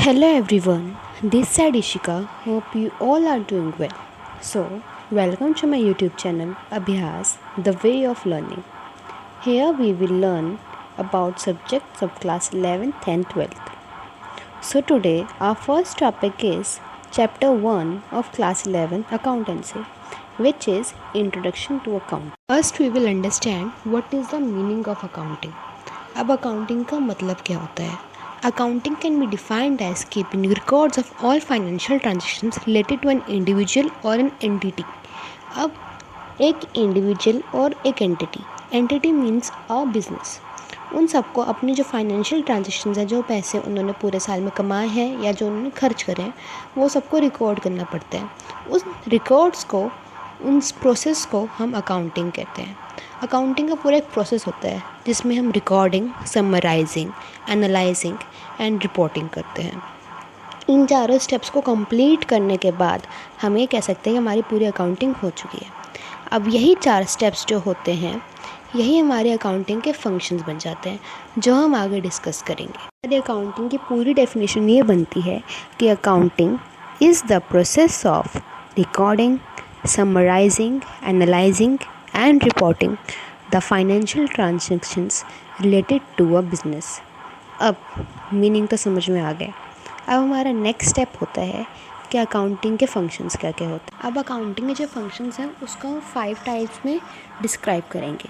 Hello everyone, this side Ishika. Hope you all are doing well. So, welcome to my YouTube channel Abhyas, the way of learning. Here we will learn about subjects of class 11th and 12th. So today our first topic is chapter 1 of class 11 accountancy, which is introduction to accounting. First we will understand what is the meaning of accounting. अब accounting का मतलब क्या होता है? Accounting can be defined as keeping records of all financial transactions related to an individual or an entity. अब एक individual और एक एंटिटी मीन्स अ बिजनेस, उन सबको अपनी जो फाइनेंशियल ट्रांजेक्शन्स हैं, जो पैसे उन्होंने पूरे साल में कमाए हैं या जो उन्होंने खर्च करे हैं, वो सबको रिकॉर्ड करना पड़ता है. उस रिकॉर्ड्स को, उस प्रोसेस को हम अकाउंटिंग कहते हैं. अकाउंटिंग का पूरा एक प्रोसेस होता है जिसमें हम recording, summarising, analysing and reporting करते हैं. इन चारों स्टेप्स को कंप्लीट करने के बाद हम ये कह सकते हैं कि हमारी पूरी अकाउंटिंग हो चुकी है. अब यही 4 स्टेप्स जो होते हैं, यही हमारे अकाउंटिंग के फंक्शंस बन जाते हैं, जो हम आगे डिस्कस करेंगे. हमारी अकाउंटिंग की पूरी डेफिनेशन ये बनती है कि accounting is the process of recording, summarising, analysing and reporting the financial transactions related to a business. अब मीनिंग तो समझ में आ गया. अब हमारा नेक्स्ट स्टेप होता है कि अकाउंटिंग के फंक्शंस क्या क्या होते हैं. अब अकाउंटिंग के जो फंक्शंस हैं उसको हम 5 टाइप्स में डिस्क्राइब करेंगे.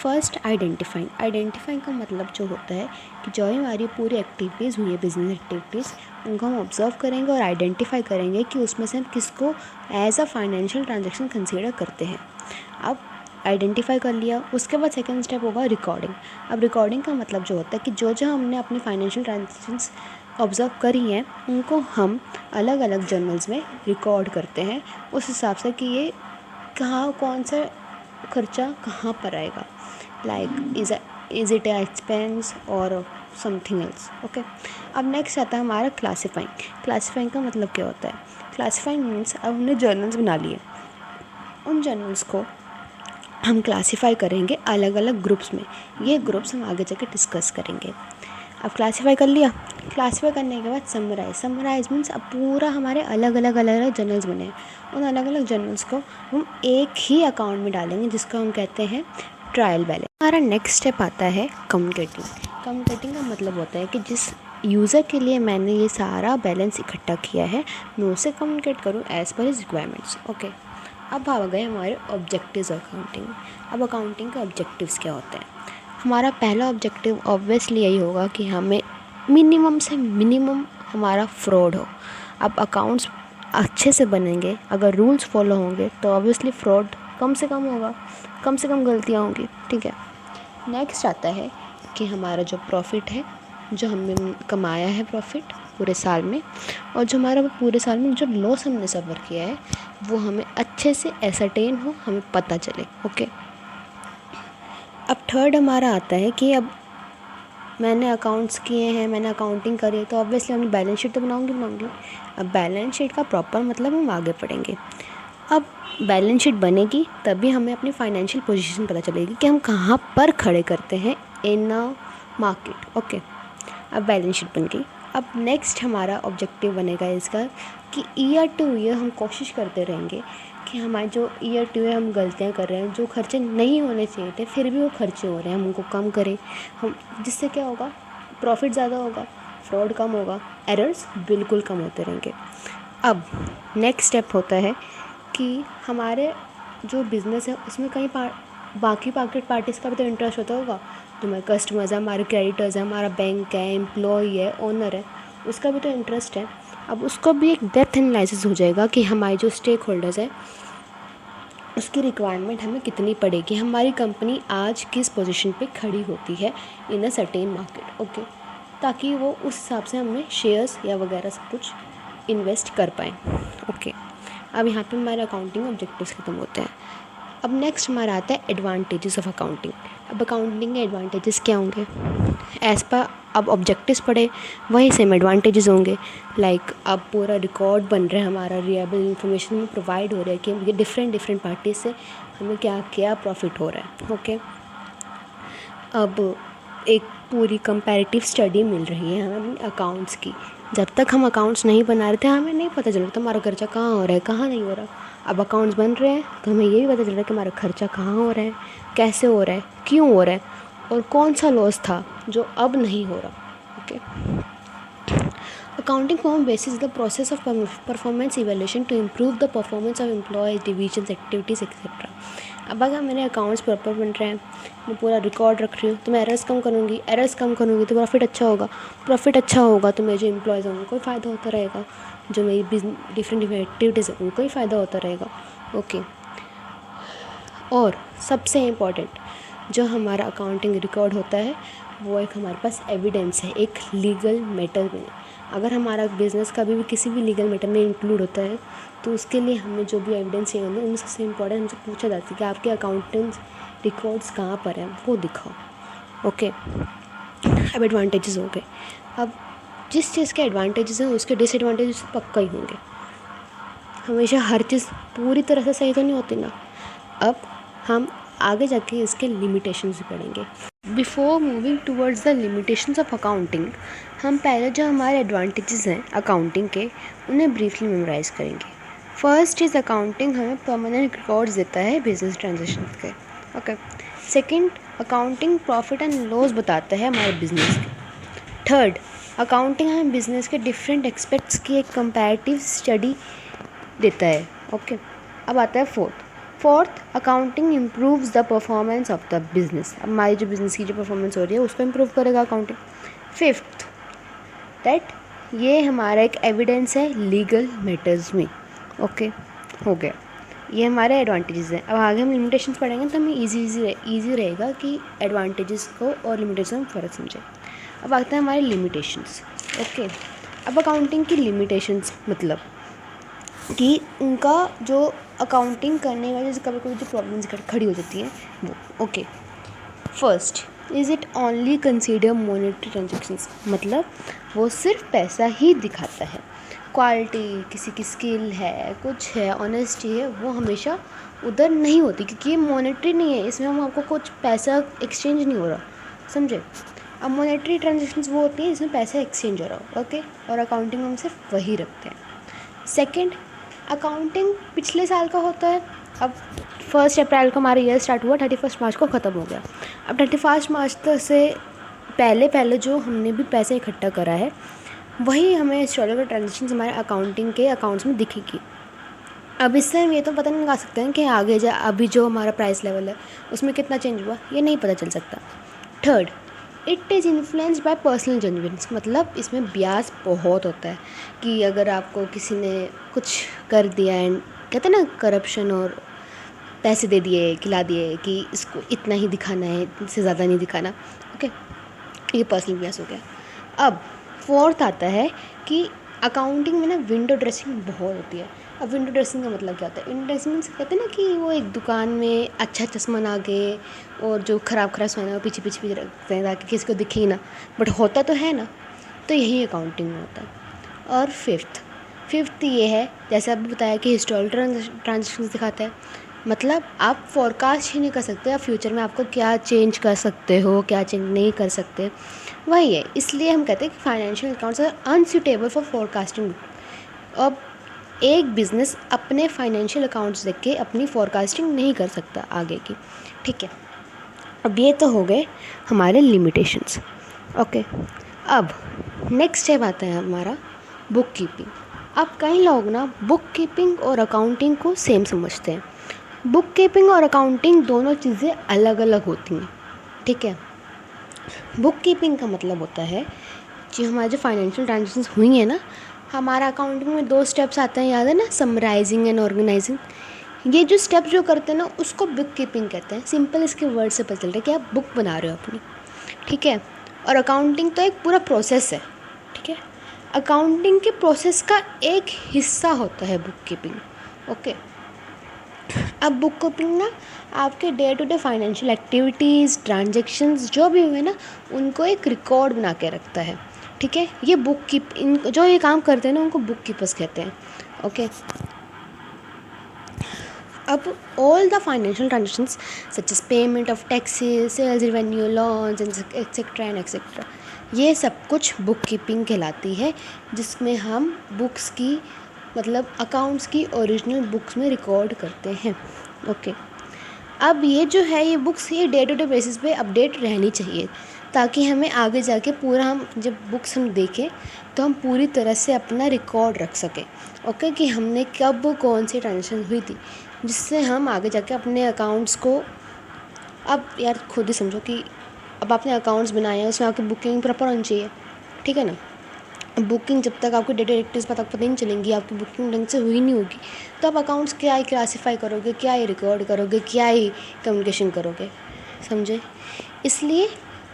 फर्स्ट, आइडेंटिफाइंग का मतलब जो होता है कि जो हमारी पूरी एक्टिविटीज़ हुई है, बिजनेस एक्टिविटीज़, उनको हम ऑब्जर्व करेंगे और आइडेंटिफाई करेंगे कि उसमें से हम किसको as a financial transaction consider करते हैं. अब आइडेंटिफाई कर लिया, उसके बाद सेकंड स्टेप होगा रिकॉर्डिंग. अब रिकॉर्डिंग का मतलब जो होता है कि जो जो हमने अपनी फाइनेंशियल ट्रांजेक्शन्स ऑब्जर्व करी हैं, उनको हम अलग अलग जर्नल्स में रिकॉर्ड करते हैं उस हिसाब से कि ये कहाँ, कौन सा खर्चा कहाँ पर आएगा, like is it A expense और समथिंग एल्स. ओके. अब नेक्स्ट आता है हमारा क्लासीफाइंग का मतलब क्या होता है? क्लासीफाइंग मीन्स अब हमने जर्नल्स बना लिए, उन जर्नल्स को हम क्लासीफाई करेंगे अलग अलग ग्रुप्स में. ये ग्रुप्स हम आगे जाके डिस्कस करेंगे. अब क्लासीफाई कर लिया, क्लासीफाई करने के बाद समराइज मीन्स अब पूरा हमारे अलग अलग जर्नल्स बने हैं, उन अलग अलग जर्नल्स को हम एक ही अकाउंट में डालेंगे जिसको हम कहते हैं ट्रायल बैलेंस. हमारा नेक्स्ट स्टेप आता है कम्युनिकेटिंग का मतलब होता है कि जिस यूज़र के लिए मैंने ये सारा बैलेंस इकट्ठा किया है, मैं उसे कम्युनिकेट करूँ as per his requirements. Okay. अब आ गए हमारे ऑब्जेक्टिव्स अकाउंटिंग. अब अकाउंटिंग के ऑब्जेक्टिव्स क्या होते हैं? हमारा पहला ऑब्जेक्टिव ऑब्वियसली यही होगा कि हमें मिनिमम से मिनिमम हमारा फ्रॉड हो. अब अकाउंट्स अच्छे से बनेंगे अगर रूल्स फॉलो होंगे तो ऑब्वियसली फ्रॉड कम से कम होगा, कम से कम गलतियाँ होंगी. ठीक है. नेक्स्ट आता है कि हमारा जो प्रॉफिट है, जो हमने कमाया है प्रॉफिट पूरे साल में, और जो हमारा पूरे साल में जो लॉस हमने सफ़र किया है, वो हमें अच्छे से एसरटेन हो, हमें पता चले. ओके. अब थर्ड हमारा आता है कि अब मैंने अकाउंट्स किए हैं, मैंने अकाउंटिंग करी है, तो ऑब्वियसली हमने बैलेंस शीट तो बनाऊंगी. अब बैलेंस शीट का प्रॉपर मतलब हम आगे पढ़ेंगे. अब बैलेंस शीट बनेगी तभी हमें अपनी फाइनेंशियल पोजीशन पता चलेगी कि हम कहाँ पर खड़े करते हैं इन अ मार्केट. ओके. अब बैलेंस शीट बन गई. अब नेक्स्ट हमारा ऑब्जेक्टिव बनेगा इसका कि ईयर टू ईयर हम कोशिश करते रहेंगे कि हमारे जो ईयर टू ईयर हम गलतियाँ कर रहे हैं, जो खर्चे नहीं होने चाहिए थे फिर भी वो खर्चे हो रहे हैं, हम उनको कम करें. हम जिससे क्या होगा, प्रॉफिट ज़्यादा होगा, फ्रॉड कम होगा, एरर्स बिल्कुल कम होते रहेंगे. अब नेक्स्ट स्टेप होता है कि हमारे जो बिज़नेस है उसमें कहीं बाकी मार्केट पार्टीज़ का भी तो इंटरेस्ट होता होगा. जो हमारे कस्टमर्स हैं, हमारे क्रेडिटर्स हैं, हमारा बैंक है, एम्प्लॉय है, ओनर है, उसका भी तो इंटरेस्ट है. अब उसको भी एक डेप्थ एनालिसिस हो जाएगा कि हमारे जो स्टेक होल्डर्स हैं उसकी रिक्वायरमेंट हमें कितनी पड़ेगी, हमारी कंपनी आज किस पोजीशन पे खड़ी होती है इन अ सर्टेन मार्केट. ओके. ताकि वो उस हिसाब से हमें शेयर्स या वगैरह सब कुछ इन्वेस्ट कर पाएँ. ओके. अब यहाँ पे हमारे अकाउंटिंग ऑब्जेक्टिव्स खत्म होते हैं. अब नेक्स्ट हमारा आता है एडवांटेजेस ऑफ अकाउंटिंग. अब अकाउंटिंग के एडवांटेजेस क्या होंगे? एज़ पर अब ऑब्जेक्टिव्स पढ़े वही सेम एडवांटेजेस होंगे. लाइक अब पूरा रिकॉर्ड बन रहा है, हमारा रिलायबल इन्फॉर्मेशन में प्रोवाइड हो रहा है कि ये डिफरेंट पार्टीज से हमें क्या क्या प्रॉफिट हो रहा है. ओके. अब एक पूरी कंपैरेटिव स्टडी मिल रही है हमें अकाउंट्स की जब तक हम अकाउंट्स नहीं बना रहे थे हमें नहीं पता चल रहा था हमारा खर्चा कहाँ हो रहा है कहाँ नहीं हो रहा। अब अकाउंट्स बन रहे हैं तो हमें ये भी पता चल रहा है कि हमारा खर्चा कहाँ हो रहा है, कैसे हो रहा है, क्यों हो रहा है और कौन सा लॉस था जो अब नहीं हो रहा। Okay, accounting form basis the process of performance evaluation to improve the performance of employees, divisions, activities etc. अब अगर मेरे अकाउंट्स प्रॉपर बन रहे हैं, मैं पूरा रिकॉर्ड रख रही हूँ तो मैं एरर्स कम करूँगी, एरर्स कम करूँगी तो प्रॉफिट अच्छा होगा, प्रॉफिट अच्छा होगा तो मेरे जो एम्प्लॉयज़ हैं उनको भी फ़ायदा होता रहेगा, जो मेरी डिफरेंट एक्टिविटीज़ हैं उनको भी फ़ायदा होता रहेगा। ओके, और सबसे इम्पॉर्टेंट जो हमारा अकाउंटिंग रिकॉर्ड होता है वो एक हमारे पास एविडेंस है, एक लीगल मैटर में। अगर हमारा बिज़नेस कभी भी किसी भी लीगल मैटर में इंक्लूड होता है तो उसके लिए हमें जो भी एविडेंस चाहिए होंगे उनमें सबसे इम्पॉर्टेंट हमसे पूछा जाता है कि आपके अकाउंटिंग रिकॉर्ड्स कहाँ पर हैं, वो दिखाओ। ओके, अब एडवांटेजेस हो गए। अब जिस चीज़ के एडवांटेजेस हैं उसके डिसएडवांटेजेस पक्का ही होंगे। हमेशा हर चीज़ पूरी तरह से सही तो नहीं होती ना। अब हम आगे जाके इसके लिमिटेशंस भी पढ़ेंगे। Before moving towards the limitations of accounting, हम पहले जो हमारे एडवांटेजेस हैं अकाउंटिंग के उन्हें ब्रीफली मेमोराइज करेंगे। फर्स्ट इज़ अकाउंटिंग हमें परमानेंट रिकॉर्ड्स देता है बिजनेस ट्रांजेक्शन के। Okay, second accounting profit and loss बताता है हमारे बिजनेस के। थर्ड, अकाउंटिंग हमें बिजनेस के डिफरेंट एस्पेक्ट्स की एक कंपैरेटिव स्टडी देता है। ओके, अब आता है fourth accounting improves the performance of the business. अब हमारी जो बिज़नेस की जो परफॉर्मेंस हो रही है उसको इम्प्रूव करेगा अकाउंटिंग। फिफ्थ, दैट ये हमारा एक एविडेंस है लीगल मैटर्स में। ओके, हो गया, ये हमारे एडवांटेजेस हैं। अब आगे हम लिमिटेशंस पढ़ेंगे तो हमें ईजी रहेगा कि एडवांटेजेस को और लिमिटेशन में फ़र्क समझें। अब आते हैं हमारे लिमिटेशंस। ओके, अब अकाउंटिंग की लिमिटेशंस मतलब कि उनका जो अकाउंटिंग करने में जैसे कभी कभी जो प्रॉब्लम्स खड़ी हो जाती हैं वो। Okay, first, is it only consider monetary transactions, मतलब वो सिर्फ पैसा ही दिखाता है। क्वालिटी, किसी की स्किल है, कुछ है, ऑनेस्टी है, वो हमेशा उधर नहीं होती क्योंकि ये मॉनेटरी नहीं है, इसमें हम आपको कुछ पैसा एक्सचेंज नहीं हो रहा, समझे। अब मॉनेटरी ट्रांजेक्शन्स वो होती हैं जिसमें पैसा एक्सचेंज हो रहा हो। ओके, और अकाउंटिंग में हम सिर्फ वही रखते हैं। सेकेंड, अकाउंटिंग पिछले साल का होता है। अब 1 अप्रैल को हमारा ईयर स्टार्ट हुआ, 31 मार्च को ख़त्म हो गया। अब 31 मार्च तक से पहले जो हमने भी पैसे इकट्ठा करा है वही हमें हिस्टोरिकल ट्रांजेक्शन हमारे अकाउंटिंग के अकाउंट्स में दिखेगी। अब इससे हम ये तो पता नहीं लगा सकते हैं कि आगे अभी जो हमारा प्राइस लेवल है उसमें कितना चेंज हुआ, ये नहीं पता चल सकता। Third, it is influenced by personal judgements, मतलब इसमें ब्याज बहुत होता है कि अगर आपको किसी ने कुछ कर दिया एंड कहते हैं ना करप्शन, और पैसे दे दिए, खिला दिए कि इसको इतना ही दिखाना है, इससे ज़्यादा नहीं दिखाना। ओके, ये पर्सनल ब्याज हो गया। अब फोर्थ आता है कि अकाउंटिंग में ना विंडो ड्रेसिंग बहुत होती है। अब विंडो ड्रेसिंग का मतलब क्या होता है? विंडो ड्रेसिंग से कहते हैं ना कि वो एक दुकान में अच्छा चश्मा ना के और जो ख़राब सामान है वो पीछे पीछे रखते हैं ताकि किसी को दिखे ही ना, बट होता तो है ना। तो यही अकाउंटिंग में होता है। और फिफ्थ ये है, जैसे अभी बताया कि हिस्टोरिकल ट्रांजेक्शन दिखाता है, मतलब आप फोरकास्ट ही नहीं कर सकते आप फ्यूचर में आपको क्या चेंज कर सकते हो, क्या चेंज नहीं कर सकते, वही है। इसलिए हम कहते हैं कि financial accounts are unsuitable for forecasting. अब एक बिज़नेस अपने फाइनेंशियल अकाउंट्स देख के अपनी फोरकास्टिंग नहीं कर सकता आगे की, ठीक है। अब ये तो हो गए हमारे लिमिटेशंस। ओके, अब नेक्स्ट स्टेप आता है हमारा बुक कीपिंग। अब कई लोग ना बुक कीपिंग और अकाउंटिंग को सेम समझते हैं। बुक कीपिंग और अकाउंटिंग दोनों चीज़ें अलग अलग होती हैं, ठीक है। बुक कीपिंग का मतलब होता है जो हमारे जो फाइनेंशियल ट्रांजेक्शन्स हुई हैं ना, हमारा अकाउंटिंग में 2 स्टेप्स आते हैं, याद है ना, समराइजिंग एंड ऑर्गेनाइजिंग। ये जो स्टेप जो करते हैं ना उसको बुक कीपिंग कहते हैं। सिंपल इसके वर्ड से पता चलता है कि आप बुक बना रहे हो अपनी, ठीक है। और अकाउंटिंग तो एक पूरा प्रोसेस है, ठीक है। अकाउंटिंग के प्रोसेस का एक हिस्सा होता है बुक कीपिंग। ओके, अब बुक कीपिंग ना आपके day to day financial activities, transactions जो भी हुए ना उनको एक रिकॉर्ड बना के रखता है, ठीक है। ये बुक कीपिंग जो ये काम करते हैं ना उनको बुक कीपर्स कहते हैं। ओके, अब all the financial transactions such as payment of taxes, sales revenue, loans and etcetera, ये सब कुछ बुक कीपिंग कहलाती है, जिसमें हम बुक्स की मतलब अकाउंट्स की ओरिजिनल बुक्स में रिकॉर्ड करते हैं। ओके, अब ये जो है ये बुक्स ये डे टू डे बेसिस पे अपडेट रहनी चाहिए, ताकि हमें आगे जाके पूरा हम जब बुक्स हम देखें तो हम पूरी तरह से अपना रिकॉर्ड रख सकें। ओके, कि हमने कब कौन सी ट्रांजेक्शन हुई थी, जिससे हम आगे जाके अपने अकाउंट्स को, अब यार खुद ही समझो कि अब आपने अकाउंट्स बनाए हैं, उसमें आपकी बुकिंग प्रॉपर होनी चाहिए, ठीक है ना। बुकिंग जब तक आपको डेटा एक्टिव्स पता नहीं चलेंगी, आपकी बुकिंग ढंग से हुई नहीं होगी, तो आप अकाउंट्स क्या ही क्लासीफाई करोगे, क्या ही रिकॉर्ड करोगे, क्या ही कम्युनिकेशन करोगे, समझे। इसलिए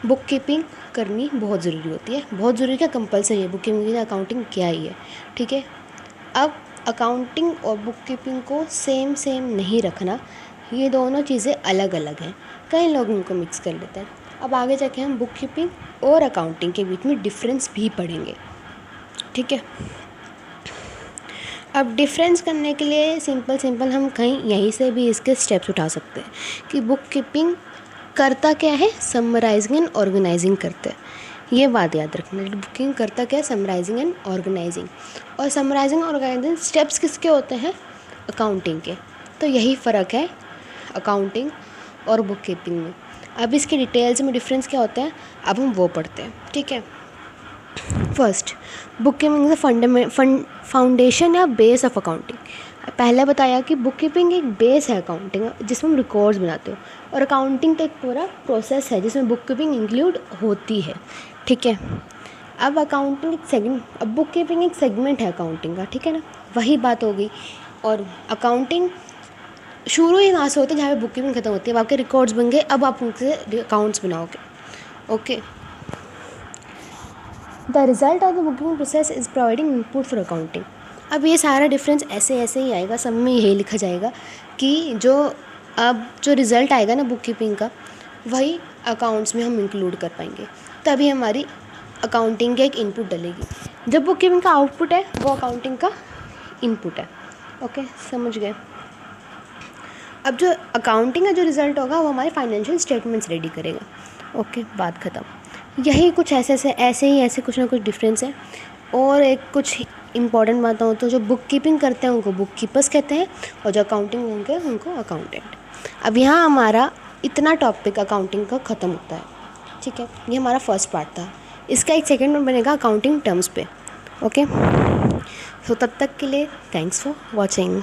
बुक कीपिंग करनी बहुत ज़रूरी होती है, बहुत ज़रूरी क्या, कंपलसरी है। बुक कीपिंग अकाउंटिंग क्या ही है, ठीक है। अब अकाउंटिंग और बुक कीपिंग को सेम नहीं रखना, ये दोनों चीज़ें अलग अलग हैं। कई लोग इनको मिक्स कर लेते हैं। अब आगे जाके हम बुक कीपिंग और अकाउंटिंग के बीच में डिफरेंस भी पढ़ेंगे, ठीक है। अब डिफरेंस करने के लिए सिंपल हम कहीं यहीं से भी इसके स्टेप्स उठा सकते हैं कि बुक कीपिंग करता क्या है, समराइजिंग एंड ऑर्गेनाइजिंग करते हैं। ये बात याद रखना, बुकिंग करता क्या है, समराइजिंग एंड ऑर्गेनाइजिंग। और समराइजिंग और ऑर्गेनाइजिंग स्टेप्स किसके होते हैं, अकाउंटिंग के। तो यही फ़र्क है अकाउंटिंग और बुक कीपिंग में। अब इसके डिटेल्स में डिफरेंस क्या होता है, अब हम वो पढ़ते हैं, ठीक है। First, book keeping is foundation या बेस ऑफ अकाउंटिंग। पहले बताया कि बुक कीपिंग एक बेस है अकाउंटिंग, जिसमें हम रिकॉर्ड्स बनाते हो, और अकाउंटिंग का एक पूरा प्रोसेस है जिसमें बुक कीपिंग इंक्लूड होती है, ठीक है। अब अकाउंटिंग एक सेगमेंट, अब बुक कीपिंग एक सेगमेंट है अकाउंटिंग का, ठीक है ना, वही बात हो गई। और अकाउंटिंग शुरू ही वहाँ से होती है जहाँ पे बुक कीपिंग खत्म होती है। अब आपके रिकॉर्ड्स बन गए, अब आप उनसे अकाउंट्स बनाओगे, okay. The result of the booking process is providing input for accounting. अब ये सारा डिफरेंस ऐसे ही आएगा, सब में यही लिखा जाएगा कि जो रिज़ल्ट आएगा ना बुक कीपिंग का, वही अकाउंट्स में हम इंक्लूड कर पाएंगे, तभी हमारी अकाउंटिंग का एक इनपुट डलेगी। जब बुक कीपिंग का आउटपुट है वो अकाउंटिंग का इनपुट है, ओके, समझ गए। अब जो अकाउंटिंग का जो रिज़ल्ट होगा वो हमारे फाइनेंशियल स्टेटमेंट्स रेडी करेगा, ओके, बात ख़त्म। यही कुछ ऐसे कुछ ना कुछ डिफरेंस है। और एक कुछ इंपॉर्टेंट बातें हो तो जो बुक कीपिंग करते हैं उनको बुक कीपर्स कहते हैं, और जो अकाउंटिंग होंगे उनको अकाउंटेंट। अब यहाँ हमारा इतना टॉपिक अकाउंटिंग का ख़त्म होता है, ठीक है। ये हमारा फर्स्ट पार्ट था। इसका एक सेकेंड में बनेगा अकाउंटिंग टर्म्स पे, ओके। सो तब तक के लिए थैंक्स फॉर वॉचिंग।